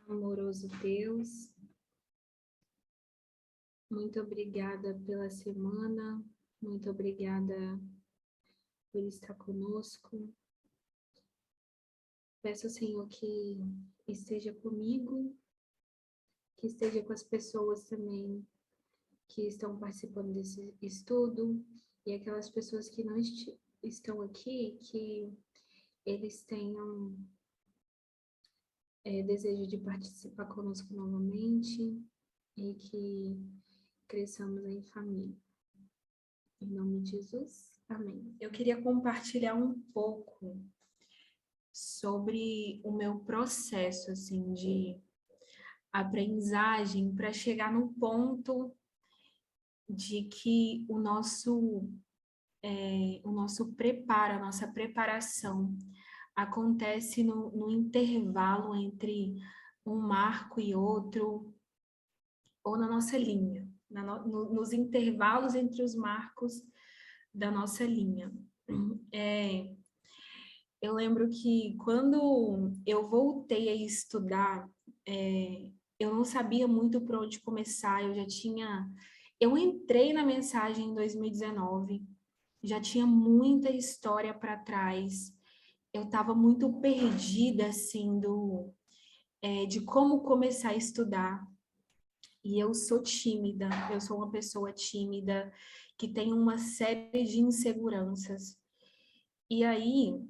Amoroso Deus, muito obrigada pela semana, muito obrigada por estar conosco. Peço, Senhor, que esteja comigo, que esteja com as pessoas também que estão participando desse estudo e aquelas pessoas que não estão aqui, que eles tenham desejo de participar conosco novamente e que cresçamos em família. Em nome de Jesus, amém. Eu queria compartilhar um pouco sobre o meu processo, assim, de aprendizagem para chegar no ponto de que o nosso preparo, a nossa preparação acontece no intervalo entre um marco e outro, ou na nossa linha, nos intervalos entre os marcos da nossa linha. Eu lembro que quando eu voltei a estudar, eu não sabia muito por onde começar, eu entrei na mensagem em 2019, já tinha muita história para trás, eu estava muito perdida, assim, de como começar a estudar. E eu sou tímida, eu sou uma pessoa tímida, que tem uma série de inseguranças. E aí,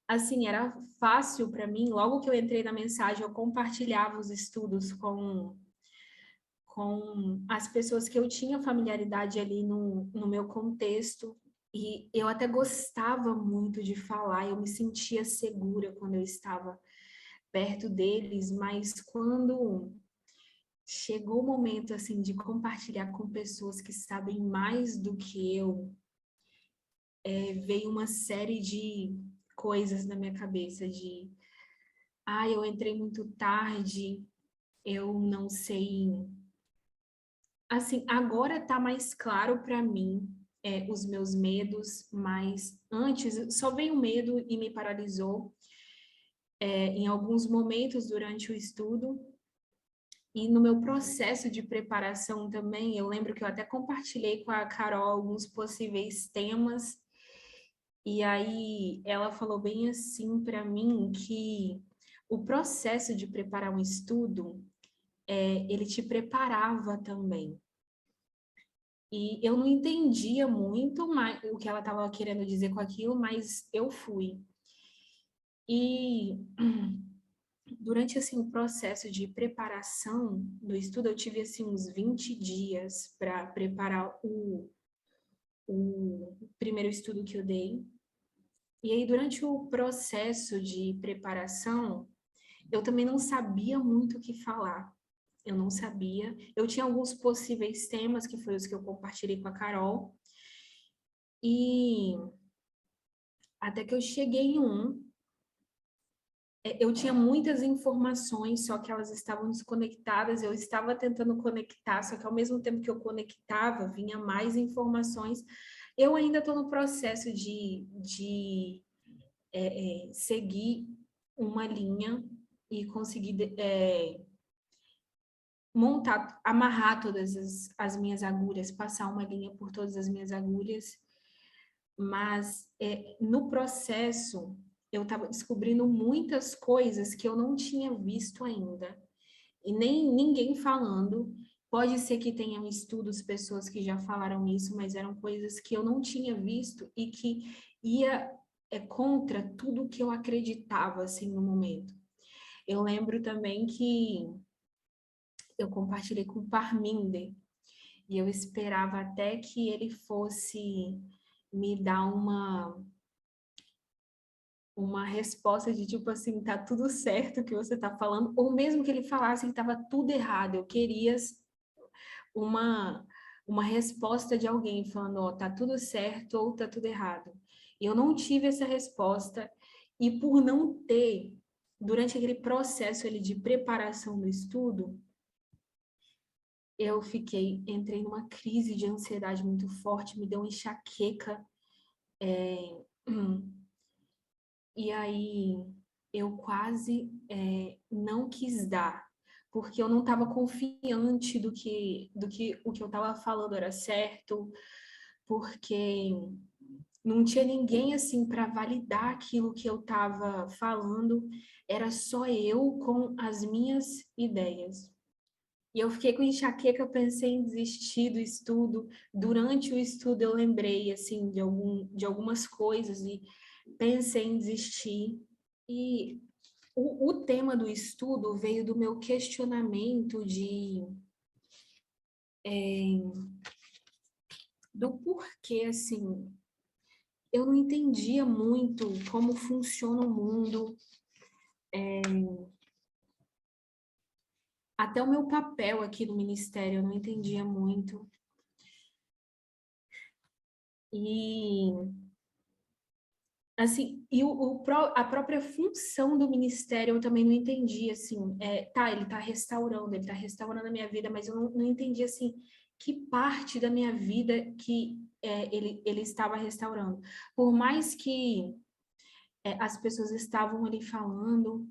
assim, era fácil para mim, logo que eu entrei na mensagem, eu compartilhava os estudos com as pessoas que eu tinha familiaridade ali no meu contexto, e eu até gostava muito de falar, eu me sentia segura quando eu estava perto deles, mas quando chegou o momento, assim, de compartilhar com pessoas que sabem mais do que eu, veio uma série de coisas na minha cabeça, eu entrei muito tarde, eu não sei. Assim, agora tá mais claro para mim os meus medos, mas antes só veio medo e me paralisou em alguns momentos durante o estudo. E no meu processo de preparação também, eu lembro que eu até compartilhei com a Carol alguns possíveis temas, e aí ela falou bem assim para mim que o processo de preparar um estudo, ele te preparava também. E eu não entendia muito o que ela estava querendo dizer com aquilo, mas eu fui. E durante assim, o processo de preparação do estudo, eu tive assim, uns 20 dias para preparar o primeiro estudo que eu dei. E aí, durante o processo de preparação, eu também não sabia muito o que falar. Eu não sabia. Eu tinha alguns possíveis temas, que foram os que eu compartilhei com a Carol. E até que eu cheguei em eu tinha muitas informações, só que elas estavam desconectadas, eu estava tentando conectar, só que ao mesmo tempo que eu conectava, vinha mais informações. Eu ainda estou no processo de seguir uma linha e conseguir montar, amarrar todas as minhas agulhas, passar uma linha por todas as minhas agulhas, mas no processo eu estava descobrindo muitas coisas que eu não tinha visto ainda, e nem ninguém falando. Pode ser que tenham estudos, pessoas que já falaram isso, mas eram coisas que eu não tinha visto e que ia contra tudo que eu acreditava, assim, no momento. Eu lembro também que eu compartilhei com o Parminder, e eu esperava até que ele fosse me dar uma resposta de tipo assim, tá tudo certo o que você tá falando, ou mesmo que ele falasse que estava tudo errado. Eu queria uma, uma resposta de alguém falando, ó, tá tudo certo ou tá tudo errado. E eu não tive essa resposta, e por não ter, durante aquele processo ali de preparação do estudo, eu entrei numa crise de ansiedade muito forte, me deu uma enxaqueca, e aí eu quase não quis dar, porque eu não estava confiante do que o que eu estava falando era certo, porque não tinha ninguém assim para validar aquilo que eu estava falando, era só eu com as minhas ideias. E eu fiquei com enxaqueca, eu pensei em desistir do estudo. Durante o estudo eu lembrei assim de algumas coisas e pensei em desistir. E o tema do estudo veio do meu questionamento do porquê, assim, eu não entendia muito como funciona o mundo, até o meu papel aqui no ministério eu não entendia muito. E assim, e a própria função do ministério eu também não entendi, assim, ele tá restaurando a minha vida, mas eu não entendi, assim, que parte da minha vida que ele estava restaurando. Por mais que as pessoas estavam ali falando,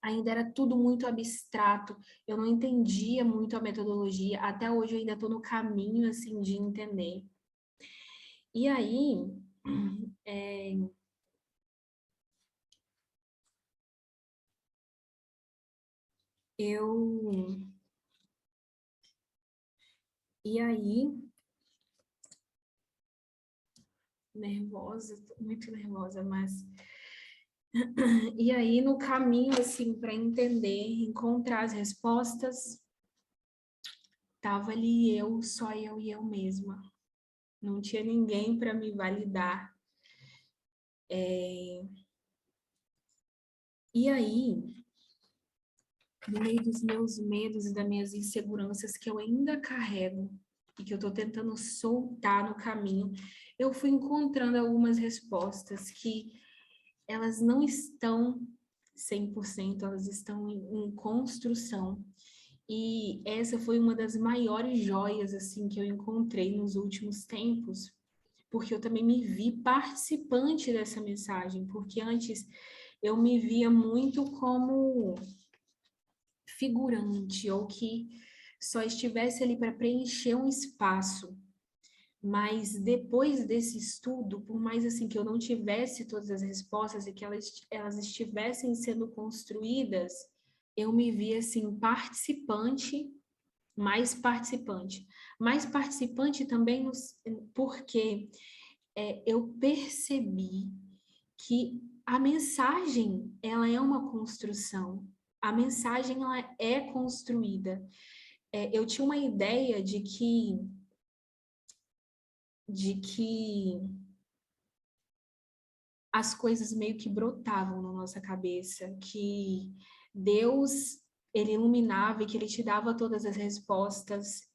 ainda era tudo muito abstrato, eu não entendia muito a metodologia, até hoje eu ainda estou no caminho, assim, de entender. E aí, é, eu... E aí, nervosa, tô muito nervosa, mas... E aí, no caminho, assim, para entender, encontrar as respostas, tava ali eu, só eu e eu mesma. Não tinha ninguém para me validar. E aí, no meio dos meus medos e das minhas inseguranças que eu ainda carrego e que eu estou tentando soltar no caminho, eu fui encontrando algumas respostas que elas não estão 100%, elas estão em construção. E essa foi uma das maiores joias assim que eu encontrei nos últimos tempos, porque eu também me vi participante dessa mensagem, porque antes eu me via muito como figurante ou que só estivesse ali para preencher um espaço. Mas depois desse estudo, por mais assim que eu não tivesse todas as respostas e que elas estivessem sendo construídas, eu me vi assim participante, mais participante. Mais participante também porque eu percebi que a mensagem, ela é uma construção. A mensagem, ela é construída. Eu tinha uma ideia de que as coisas meio que brotavam na nossa cabeça, que Deus, ele iluminava e que ele te dava todas as respostas,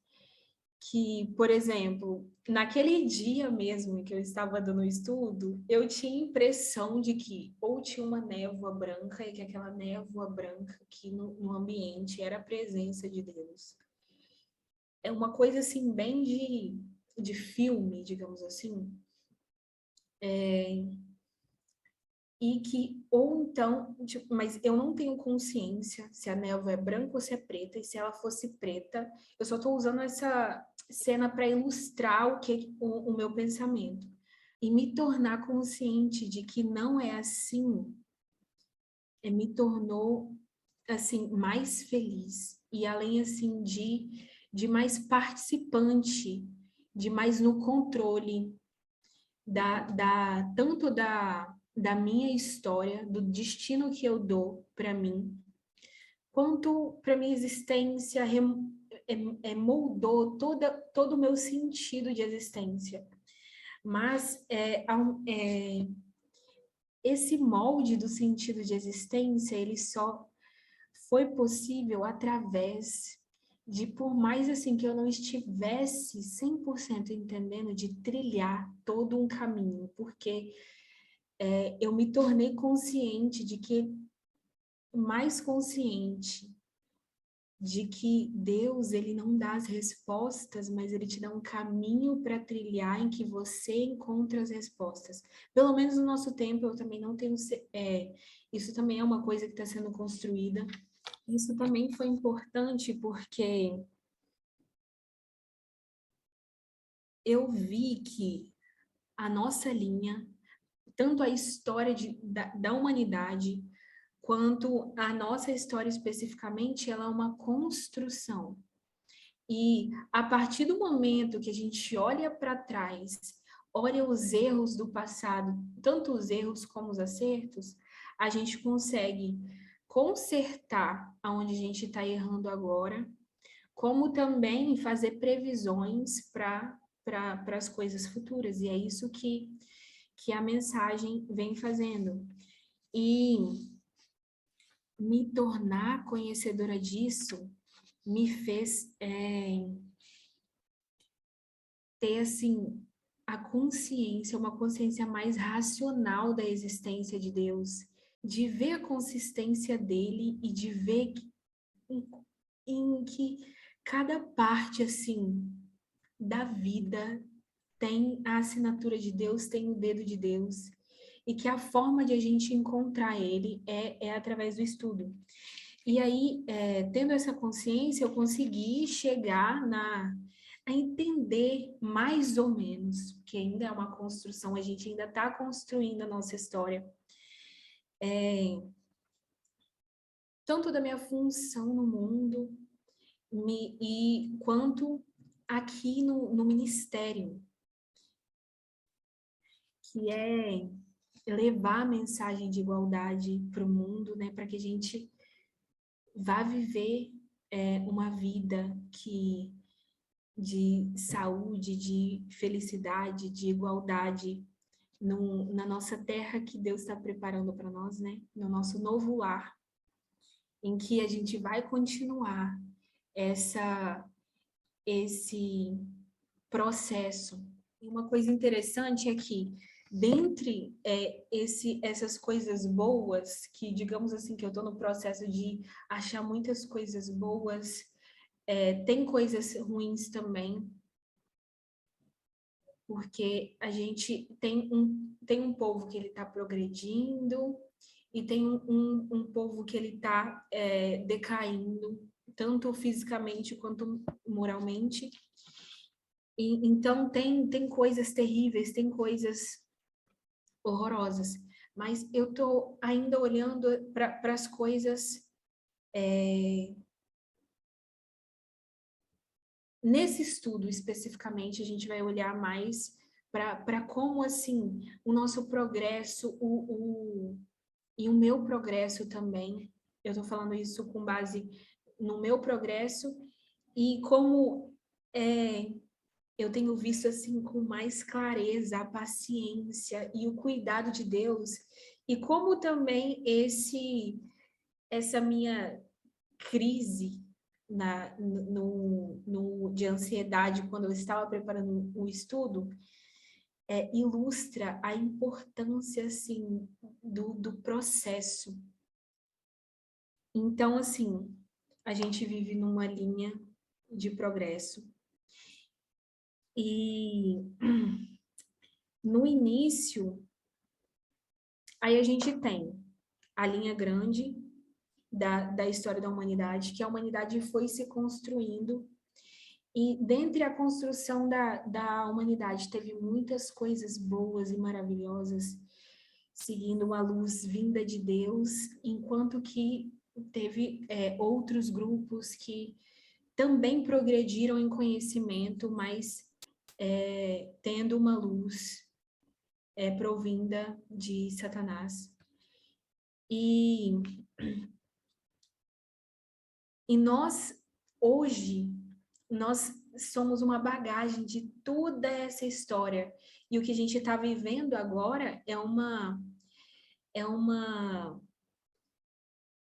que, por exemplo, naquele dia mesmo que eu estava dando o estudo, eu tinha a impressão de que ou tinha uma névoa branca e que aquela névoa branca aqui no ambiente era a presença de Deus. É uma coisa assim bem de filme, digamos assim. E que, ou então, tipo, mas eu não tenho consciência se a névoa é branca ou se é preta, e se ela fosse preta, eu só estou usando essa cena para ilustrar o meu pensamento. E me tornar consciente de que não é assim, me tornou, assim, mais feliz. E além, assim, de mais participante, de mais no controle tanto da minha história, do destino que eu dou para mim, quanto para minha existência moldou todo o meu sentido de existência. Mas esse molde do sentido de existência, ele só foi possível através de, por mais assim que eu não estivesse 100% entendendo, de trilhar todo um caminho, porque eu me tornei consciente de que, mais consciente de que Deus, ele não dá as respostas, mas ele te dá um caminho para trilhar em que você encontra as respostas. Pelo menos no nosso tempo, eu também não tenho... isso também é uma coisa que está sendo construída. Isso também foi importante porque eu vi que a nossa linha, tanto a história da humanidade, quanto a nossa história especificamente, ela é uma construção. E a partir do momento que a gente olha para trás, olha os erros do passado, tanto os erros como os acertos, a gente consegue consertar aonde a gente está errando agora, como também fazer previsões para as coisas futuras. E é isso que a mensagem vem fazendo. E me tornar conhecedora disso me fez ter, assim, uma consciência mais racional da existência de Deus, de ver a consistência dele e de ver em que cada parte, assim, da vida tem a assinatura de Deus, tem o dedo de Deus, e que a forma de a gente encontrar ele é através do estudo. E aí, tendo essa consciência, eu consegui chegar a entender mais ou menos, que ainda é uma construção, a gente ainda está construindo a nossa história, tanto da minha função no mundo, e quanto aqui no ministério, que é levar a mensagem de igualdade para o mundo, né, para que a gente vá viver uma vida de saúde, de felicidade, de igualdade na nossa terra que Deus está preparando para nós, né? No nosso novo lar, em que a gente vai continuar esse processo. E uma coisa interessante é que, dentre essas coisas boas, que digamos assim, que eu estou no processo de achar muitas coisas boas, tem coisas ruins também, porque a gente tem um povo que ele está progredindo e tem um povo que ele está decaindo, tanto fisicamente quanto moralmente. E, então, tem coisas terríveis, tem coisas horrorosas, mas eu estou ainda olhando para as coisas. Nesse estudo, especificamente, a gente vai olhar mais para como, assim, o nosso progresso, e o meu progresso também, eu estou falando isso com base no meu progresso, e como eu tenho visto, assim, com mais clareza a paciência e o cuidado de Deus, e como também essa minha crise de ansiedade quando eu estava preparando o estudo, ilustra a importância, assim, do processo. Então, assim, a gente vive numa linha de progresso. E no início, aí a gente tem a linha grande da história da humanidade, que a humanidade foi se construindo. E dentre a construção da humanidade, teve muitas coisas boas e maravilhosas, seguindo a luz vinda de Deus, enquanto que teve outros grupos que também progrediram em conhecimento, mas tendo uma luz provinda de Satanás. E nós, hoje, nós somos uma bagagem de toda essa história. E o que a gente está vivendo agora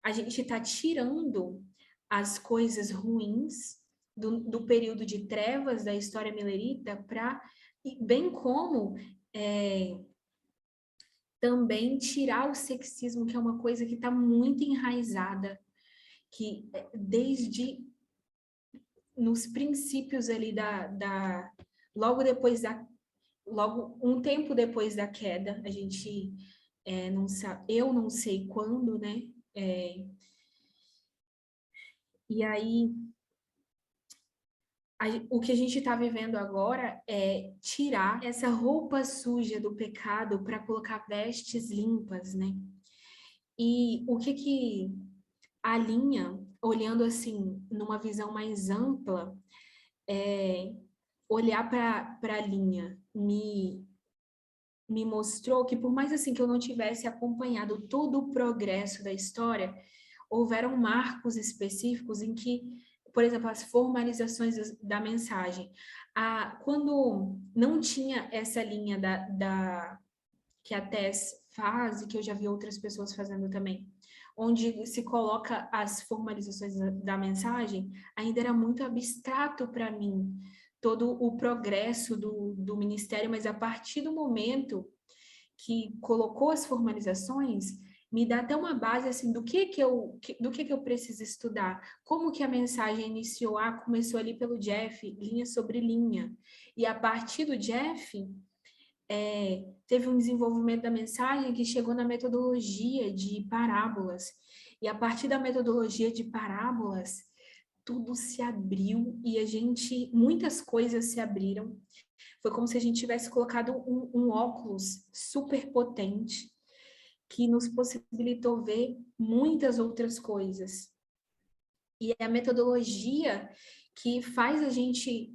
a gente está tirando as coisas ruins do período de trevas da história milerita, bem como também tirar o sexismo, que é uma coisa que está muito enraizada que desde nos princípios ali logo depois logo um tempo depois da queda, a gente não sabe, eu não sei quando, né? E aí o que a gente está vivendo agora é tirar essa roupa suja do pecado para colocar vestes limpas, né? E o que a linha, olhando assim, numa visão mais ampla, olhar para a linha me mostrou que por mais assim que eu não tivesse acompanhado todo o progresso da história, houveram marcos específicos em que, por exemplo, as formalizações da mensagem, quando não tinha essa linha que a Tess faz e que eu já vi outras pessoas fazendo também, onde se coloca as formalizações da mensagem, ainda era muito abstrato para mim todo o progresso do ministério, mas a partir do momento que colocou as formalizações, me dá até uma base assim do que eu preciso estudar, como que a mensagem iniciou, começou ali pelo Jeff, linha sobre linha, e a partir do Jeff teve um desenvolvimento da mensagem que chegou na metodologia de parábolas, e a partir da metodologia de parábolas tudo se abriu e muitas coisas se abriram. Foi como se a gente tivesse colocado um óculos super potente que nos possibilitou ver muitas outras coisas. E é a metodologia que faz a gente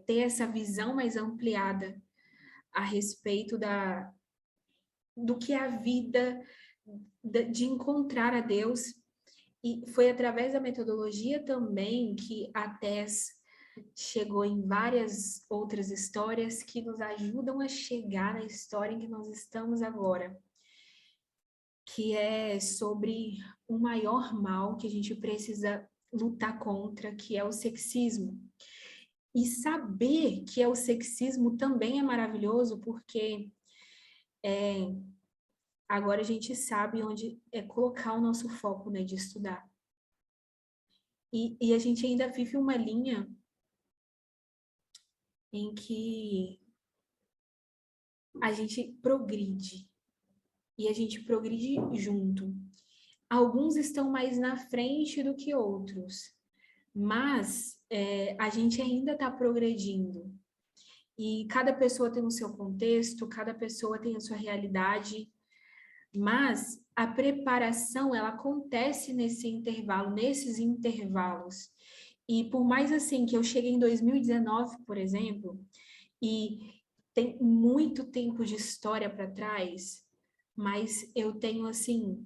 ter essa visão mais ampliada a respeito do que é a vida, de encontrar a Deus. E foi através da metodologia também que a Tess chegou em várias outras histórias que nos ajudam a chegar na história em que nós estamos agora, que é sobre o maior mal que a gente precisa lutar contra, que é o sexismo. E saber que é o sexismo também é maravilhoso, porque agora a gente sabe onde colocar o nosso foco, né, de estudar. E a gente ainda vive uma linha em que a gente progride, e a gente progride junto. Alguns estão mais na frente do que outros, mas a gente ainda está progredindo. E cada pessoa tem o seu contexto, cada pessoa tem a sua realidade, mas a preparação, ela acontece nesses intervalos. E por mais assim que eu cheguei em 2019, por exemplo, e tem muito tempo de história para trás, mas eu tenho assim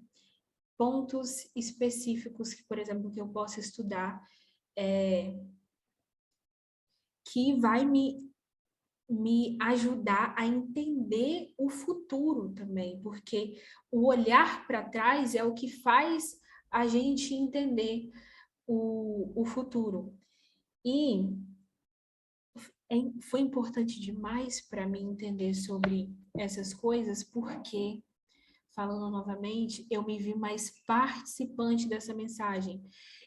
pontos específicos que, por exemplo, que eu posso estudar, que vai me ajudar a entender o futuro também, porque o olhar para trás é o que faz a gente entender o futuro. E foi importante demais para mim entender sobre essas coisas, porque, falando novamente, eu me vi mais participante dessa mensagem,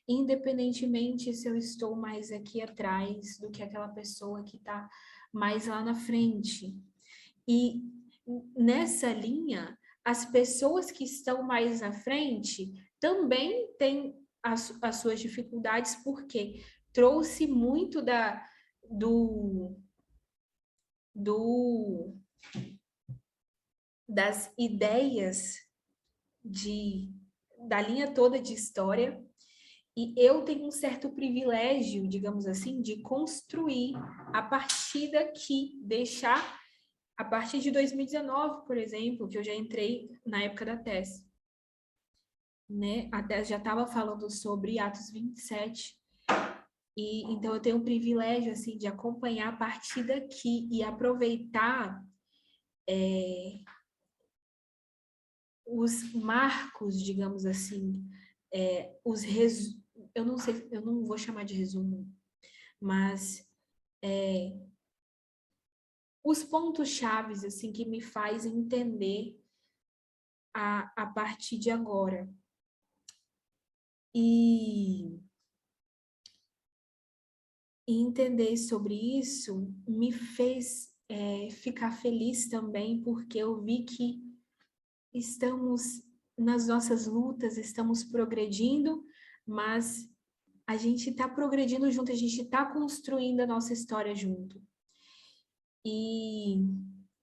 independentemente se eu estou mais aqui atrás do que aquela pessoa que está mais lá na frente. E nessa linha, as pessoas que estão mais na frente também têm as suas dificuldades, porque trouxe muito das ideias da linha toda de história, e eu tenho um certo privilégio, digamos assim, de construir a partir daqui, deixar a partir de 2019, por exemplo, que eu já entrei na época da Tess, né? A Tess já estava falando sobre Atos 27, e então eu tenho o privilégio assim de acompanhar a partir daqui e aproveitar os marcos, digamos assim, eu não sei, eu não vou chamar de resumo, mas os pontos chaves assim que me faz entender a partir de agora. E E entender sobre isso me fez ficar feliz também, porque eu vi que estamos nas nossas lutas, estamos progredindo, mas a gente está progredindo junto, a gente está construindo a nossa história junto. E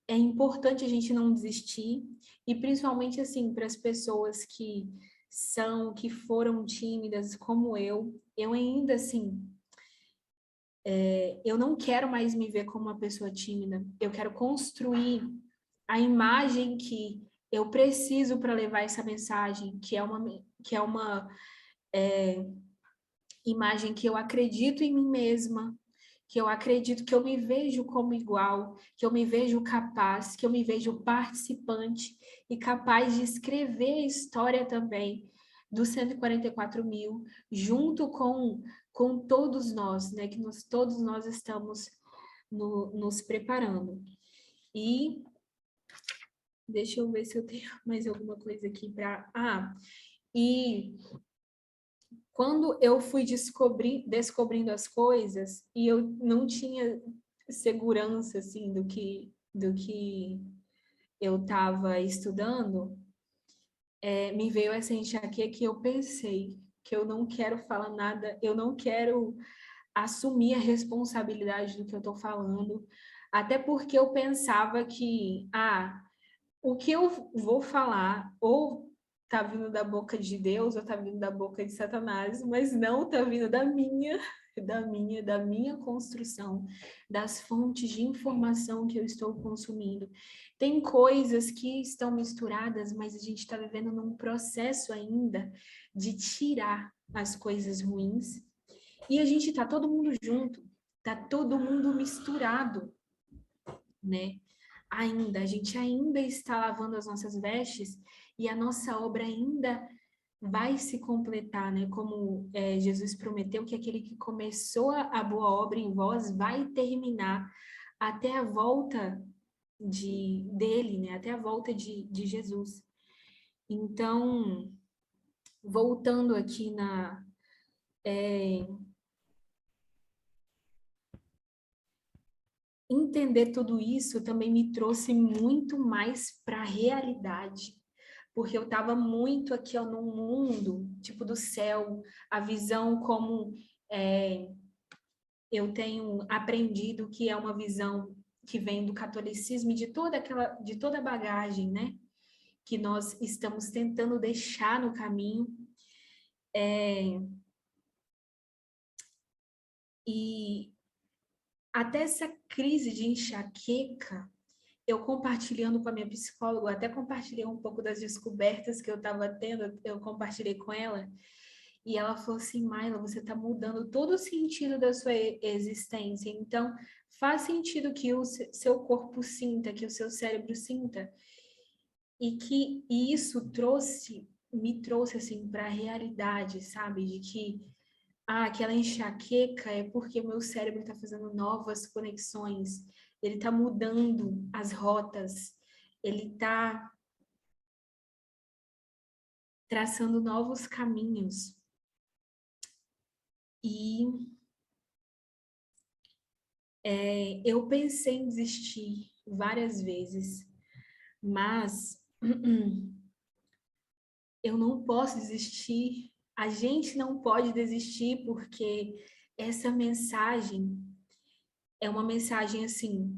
é importante a gente não desistir, e principalmente assim, para as pessoas que foram tímidas como eu ainda assim, eu não quero mais me ver como uma pessoa tímida, eu quero construir a imagem que eu preciso para levar essa mensagem, que é uma imagem que eu acredito em mim mesma, que eu acredito que eu me vejo como igual, que eu me vejo capaz, que eu me vejo participante e capaz de escrever a história também dos 144 mil, junto com todos nós, né? Que todos nós estamos nos preparando. E deixa eu ver se eu tenho mais alguma coisa aqui para... E quando eu fui descobrindo as coisas e eu não tinha segurança assim do que eu estava estudando, me veio essa enxaqueca que eu pensei que eu não quero falar nada, eu não quero assumir a responsabilidade do que eu estou falando, até porque eu pensava que o que eu vou falar ou tá vindo da boca de Deus ou tá vindo da boca de Satanás, mas não tá vindo da minha construção, das fontes de informação que eu estou consumindo. Tem coisas que estão misturadas, mas a gente está vivendo num processo ainda de tirar as coisas ruins e a gente tá todo mundo junto, tá todo mundo misturado, né? A gente ainda está lavando as nossas vestes e a nossa obra ainda vai se completar, né? Como Jesus prometeu que aquele que começou a boa obra em vós vai terminar até a volta dele, né? Até a volta de Jesus. Então, voltando aqui entender tudo isso também me trouxe muito mais para a realidade, porque eu estava muito aqui ó, no mundo, tipo do céu, a visão como eu tenho aprendido que é uma visão que vem do catolicismo e de toda a bagagem, né? Que nós estamos tentando deixar no caminho. E até essa crise de enxaqueca, eu compartilhando com a minha psicóloga, até compartilhei um pouco das descobertas que eu estava tendo, eu compartilhei com ela, e ela falou assim, Maila, você está mudando todo o sentido da sua existência, então faz sentido que o seu corpo sinta, que o seu cérebro sinta, e que isso me trouxe assim para a realidade, sabe, de que aquela enxaqueca é porque o meu cérebro está fazendo novas conexões, ele está mudando as rotas, ele está traçando novos caminhos. E eu pensei em desistir várias vezes, mas eu não posso desistir, a gente não pode desistir, porque essa mensagem é uma mensagem assim,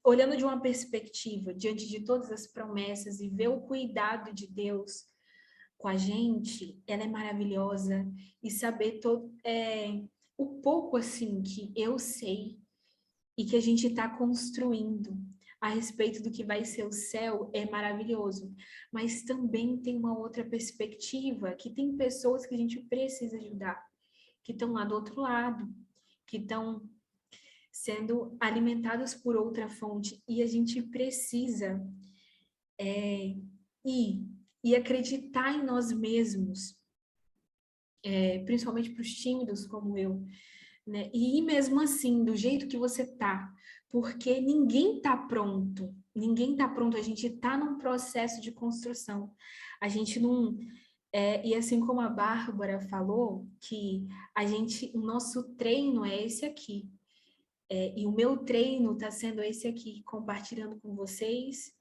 olhando de uma perspectiva, diante de todas as promessas e ver o cuidado de Deus com a gente, ela é maravilhosa. E saber o pouco assim que eu sei e que a gente está construindo a respeito do que vai ser o céu é maravilhoso. Mas também tem uma outra perspectiva, que tem pessoas que a gente precisa ajudar, que estão lá do outro lado, que estão sendo alimentados por outra fonte, e a gente precisa ir e acreditar em nós mesmos, principalmente para os tímidos como eu, né? E ir mesmo assim, do jeito que você tá, porque ninguém tá pronto, a gente tá num processo de construção, a gente E assim como a Bárbara falou, que o nosso treino é esse aqui. E o meu treino está sendo esse aqui, compartilhando com vocês,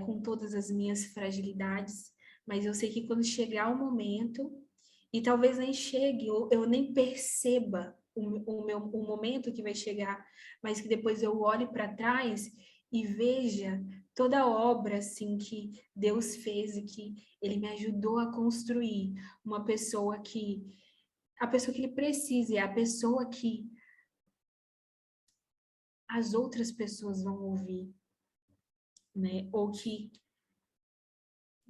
com todas as minhas fragilidades, mas eu sei que quando chegar o momento, e talvez nem chegue, ou eu nem perceba o momento que vai chegar, mas que depois eu olhe para trás e veja toda a obra assim que Deus fez e que Ele me ajudou a construir uma pessoa que a pessoa que Ele precisa, é a pessoa que as outras pessoas vão ouvir, né? Ou que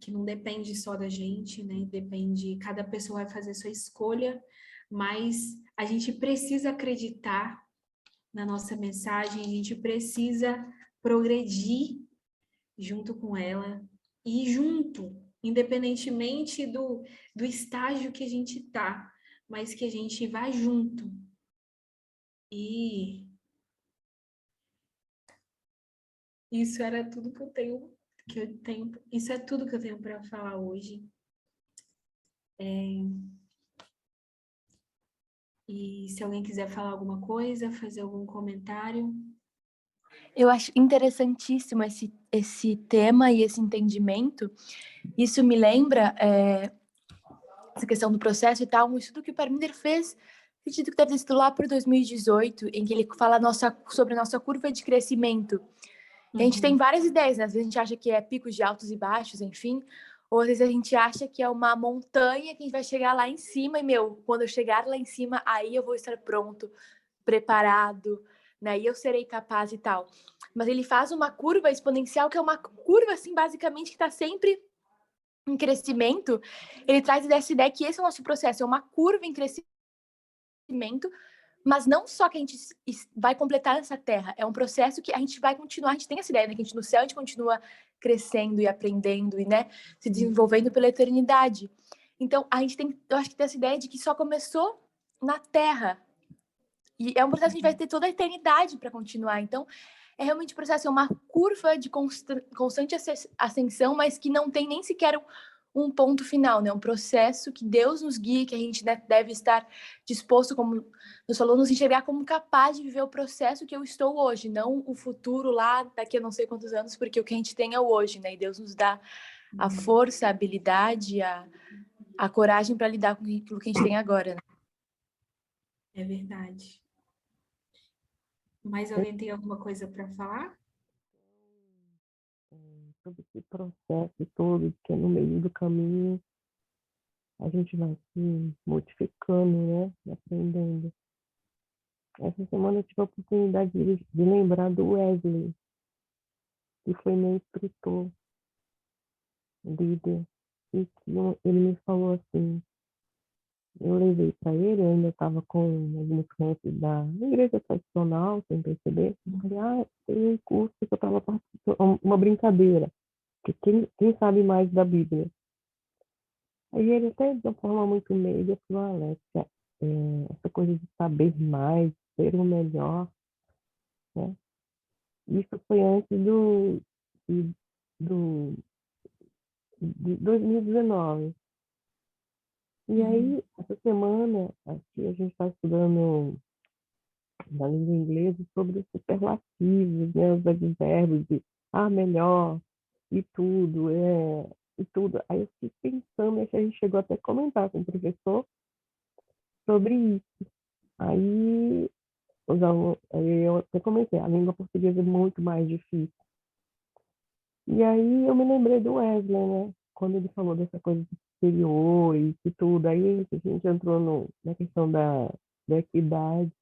não depende só da gente, né? Depende, cada pessoa vai fazer sua escolha, mas a gente precisa acreditar na nossa mensagem, a gente precisa progredir junto com ela e junto, independentemente do estágio que a gente tá, mas que a gente vá junto. E isso era tudo isso é tudo que eu tenho para falar hoje. E se alguém quiser falar alguma coisa, fazer algum comentário. Eu acho interessantíssimo esse tema e esse entendimento. Isso me lembra essa questão do processo e tal, um estudo que o Parminder fez, acredito que deve ter sido lá por 2018, em que ele fala sobre a nossa curva de crescimento. E a gente tem várias ideias, né? Às vezes a gente acha que é picos de altos e baixos, enfim, ou às vezes a gente acha que é uma montanha que a gente vai chegar lá em cima e, quando eu chegar lá em cima, aí eu vou estar pronto, preparado, né? E eu serei capaz e tal. Mas ele faz uma curva exponencial, que é uma curva, assim, basicamente, que está sempre em crescimento. Ele traz essa ideia que esse é o nosso processo, é uma curva em crescimento, mas não só que a gente vai completar essa terra, é um processo que a gente vai continuar, a gente tem essa ideia, né, que a gente no céu a gente continua crescendo e aprendendo e, né, se desenvolvendo pela eternidade. Então, a gente tem, eu acho que tem essa ideia de que só começou na terra. E é um processo que a gente vai ter toda a eternidade para continuar. Então, é realmente um processo, é uma curva de constante ascensão, mas que não tem nem sequer um ponto final, né? Um processo que Deus nos guia, que a gente, né, deve estar disposto, como nos falou, nos enxergar como capaz de viver o processo que eu estou hoje, não o futuro lá daqui a não sei quantos anos, porque o que a gente tem é o hoje, né? E Deus nos dá a força, a habilidade, a coragem para lidar com aquilo que a gente tem agora, né? É verdade. Mais alguém tem alguma coisa para falar? Todo esse processo todo, que é no meio do caminho, a gente vai se modificando, né? Aprendendo. Essa semana eu tive a oportunidade de lembrar do Wesley, que foi meu instrutor, líder, e que ele me falou assim, eu levei para ele, eu ainda estava com alguns clientes da igreja tradicional, sem perceber, eu falei, tem um curso que eu estava participando, uma brincadeira, que quem sabe mais da Bíblia. Aí ele até de uma forma muito meiga falou, Alexia, essa coisa de saber mais, ser o melhor, né? Isso foi antes do, de 2019. E aí, essa semana, aqui a gente está estudando na língua inglesa sobre os superlativos, né? Os advérbios de melhor, e tudo, e tudo. Aí eu fiquei pensando, e a gente chegou até a comentar com o professor sobre isso. Aí eu até comentei, a língua portuguesa é muito mais difícil. E aí eu me lembrei do Wesley, né? Quando ele falou dessa coisa de superior e tudo. Aí a gente entrou na questão da equidade.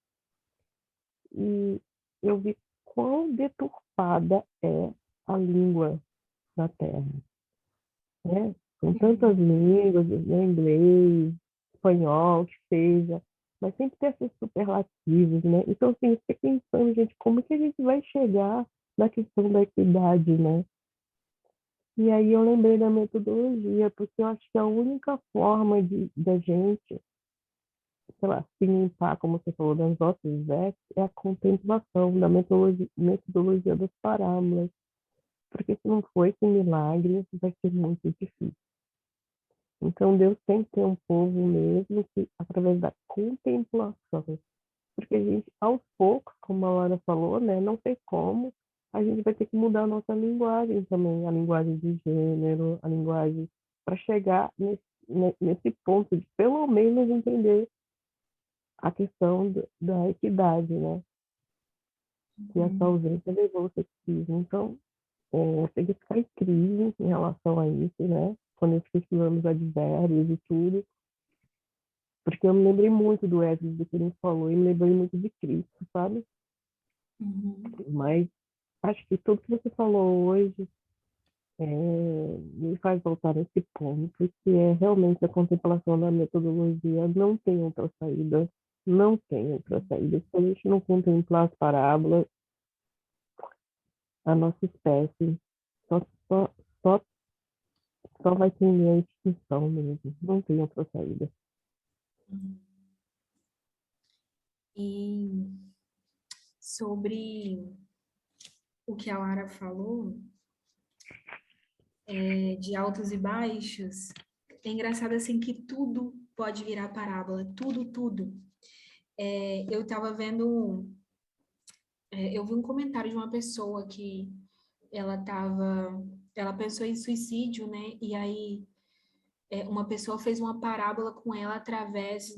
E eu vi quão deturpada é a língua na Terra, né? Com tantas línguas, né? Inglês, espanhol, que seja, mas sempre tem esses superlativos, né? Então, assim, eu fiquei pensando, gente, como que a gente vai chegar na questão da equidade, né? E aí eu lembrei da metodologia, porque eu acho que a única forma da gente, sei lá, se limpar, como você falou, das nossas vestes, é a contemplação da metodologia das parábolas. Porque se não for esse milagre, vai ser muito difícil. Então, Deus tem que ter um povo mesmo que, através da contemplação, porque a gente, aos poucos, como a Lara falou, né, não tem como, a gente vai ter que mudar a nossa linguagem também, a linguagem de gênero, a linguagem, para chegar nesse ponto de, pelo menos, entender a questão da equidade, né, que essa ausência levou ao sexismo. Então, tem que ficar em crise em relação a isso, né, quando estudamos advérbios e tudo, porque eu me lembrei muito do Wesley, do que ele falou, e me lembrei muito de Cristo, sabe? Mas acho que tudo que você falou hoje me faz voltar nesse ponto, que é realmente a contemplação da metodologia. Não tem outra saída, não tem outra saída. Se a gente não contemplar as parábolas, a nossa espécie só, só, só, só vai tender à extinção mesmo. Não tem outra saída. E sobre o que a Lara falou, de altos e baixos, é engraçado assim que tudo pode virar parábola, tudo, tudo. Eu estava vendo, eu vi um comentário de uma pessoa que ela pensou em suicídio, né? E aí uma pessoa fez uma parábola com ela através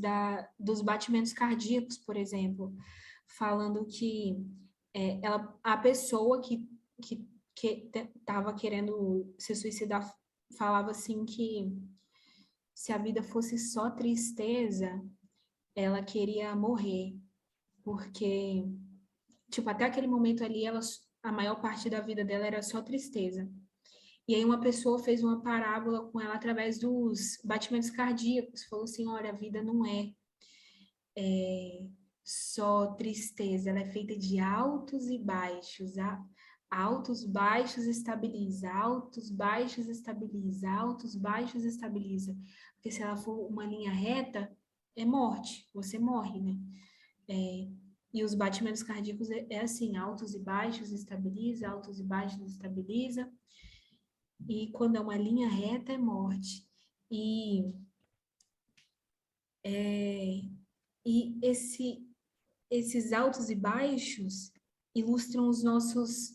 dos batimentos cardíacos, por exemplo, falando que a pessoa que estava querendo se suicidar falava assim que se a vida fosse só tristeza, ela queria morrer, porque tipo até aquele momento ali a maior parte da vida dela era só tristeza. E aí uma pessoa fez uma parábola com ela através dos batimentos cardíacos, falou assim, olha, a vida não é só tristeza, ela é feita de altos e baixos, altos, baixos, estabiliza, altos, baixos, estabiliza, altos, baixos, estabiliza. Porque se ela for uma linha reta, é morte, você morre, né? E os batimentos cardíacos é assim, altos e baixos, estabiliza, altos e baixos, estabiliza. E quando é uma linha reta, é morte. E, e esses altos e baixos ilustram os nossos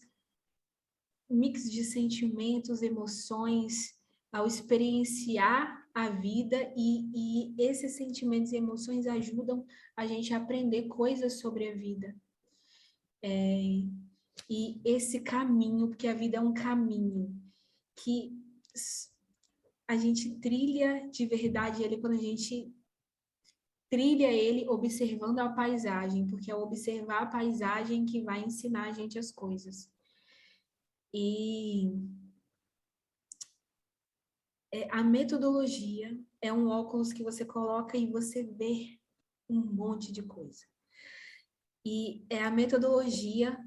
mix de sentimentos, emoções, ao experienciar a vida, e esses sentimentos e emoções ajudam a gente a aprender coisas sobre a vida. E esse caminho, porque a vida é um caminho que a gente trilha de verdade ele quando a gente trilha ele observando a paisagem, porque é observar a paisagem que vai ensinar a gente as coisas. E a metodologia é um óculos que você coloca e você vê um monte de coisa. E é a metodologia,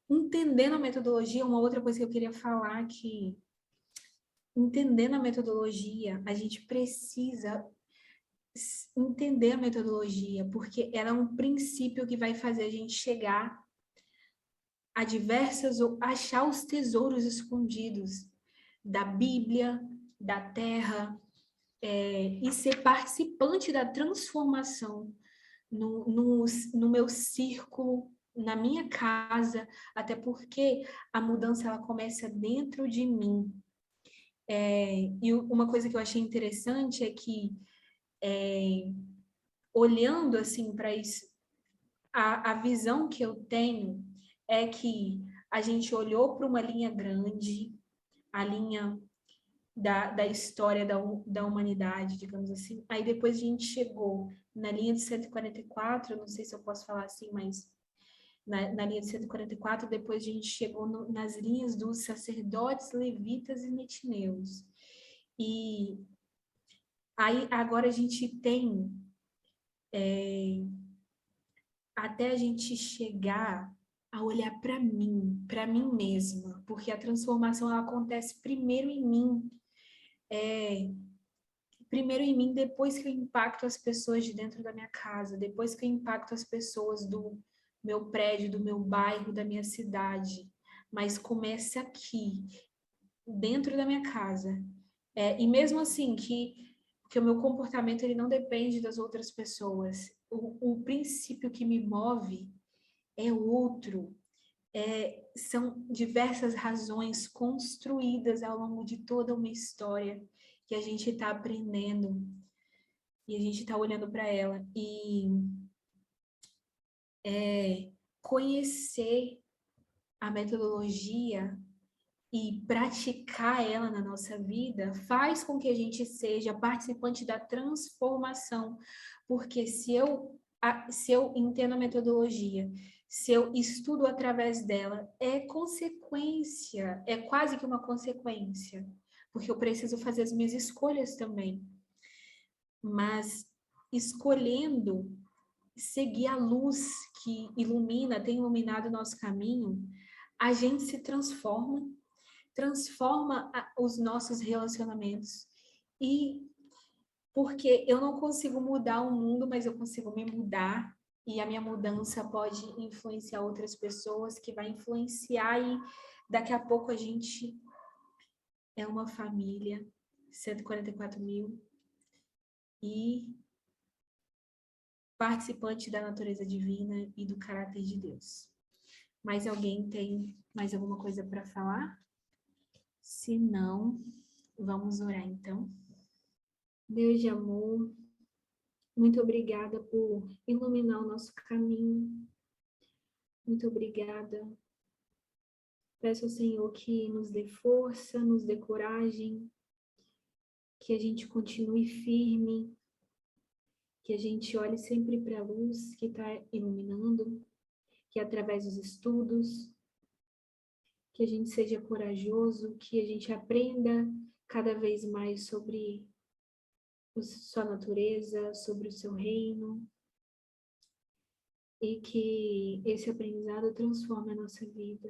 entendendo a metodologia, uma outra coisa que eu queria falar que, entendendo a metodologia, a gente precisa entender a metodologia, porque ela é um princípio que vai fazer a gente chegar a diversas, ou achar os tesouros escondidos da Bíblia, da Terra, e ser participante da transformação no meu círculo, na minha casa, até porque a mudança ela começa dentro de mim. E uma coisa que eu achei interessante é que, olhando assim para isso, a visão que eu tenho é que a gente olhou para uma linha grande, a linha da história da humanidade, digamos assim. Aí depois a gente chegou na linha de 144, não sei se eu posso falar assim, mas na linha de 144, depois a gente chegou nas linhas dos sacerdotes, levitas e netineus. E aí agora a gente tem até a gente chegar a olhar para mim mesma, porque a transformação ela acontece primeiro em mim. Primeiro em mim, depois que eu impacto as pessoas de dentro da minha casa, depois que eu impacto as pessoas do meu prédio, do meu bairro, da minha cidade. Mas começa aqui, dentro da minha casa. E mesmo assim, que o meu comportamento ele não depende das outras pessoas, o princípio que me move é outro. São diversas razões construídas ao longo de toda uma história que a gente está aprendendo e a gente está olhando para ela. E conhecer a metodologia e praticar ela na nossa vida faz com que a gente seja participante da transformação, porque se eu entendo a metodologia, se eu estudo através dela, é consequência, é quase que uma consequência, porque eu preciso fazer as minhas escolhas também. Mas escolhendo seguir a luz que ilumina, tem iluminado o nosso caminho, a gente se transforma os nossos relacionamentos. E porque eu não consigo mudar o mundo, mas eu consigo me mudar, e a minha mudança pode influenciar outras pessoas, que vai influenciar, e daqui a pouco a gente é uma família, 144 mil, e participante da natureza divina e do caráter de Deus. Mais alguém tem mais alguma coisa para falar? Se não, vamos orar então. Deus de amor, muito obrigada por iluminar o nosso caminho. Muito obrigada. Peço ao Senhor que nos dê força, nos dê coragem, que a gente continue firme, que a gente olhe sempre para a luz que está iluminando, que através dos estudos, que a gente seja corajoso, que a gente aprenda cada vez mais sobre sua natureza, sobre o seu reino, e que esse aprendizado transforme a nossa vida,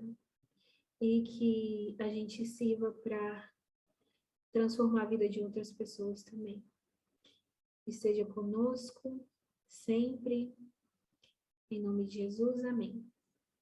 e que a gente sirva para transformar a vida de outras pessoas também. Esteja conosco sempre, em nome de Jesus, amém.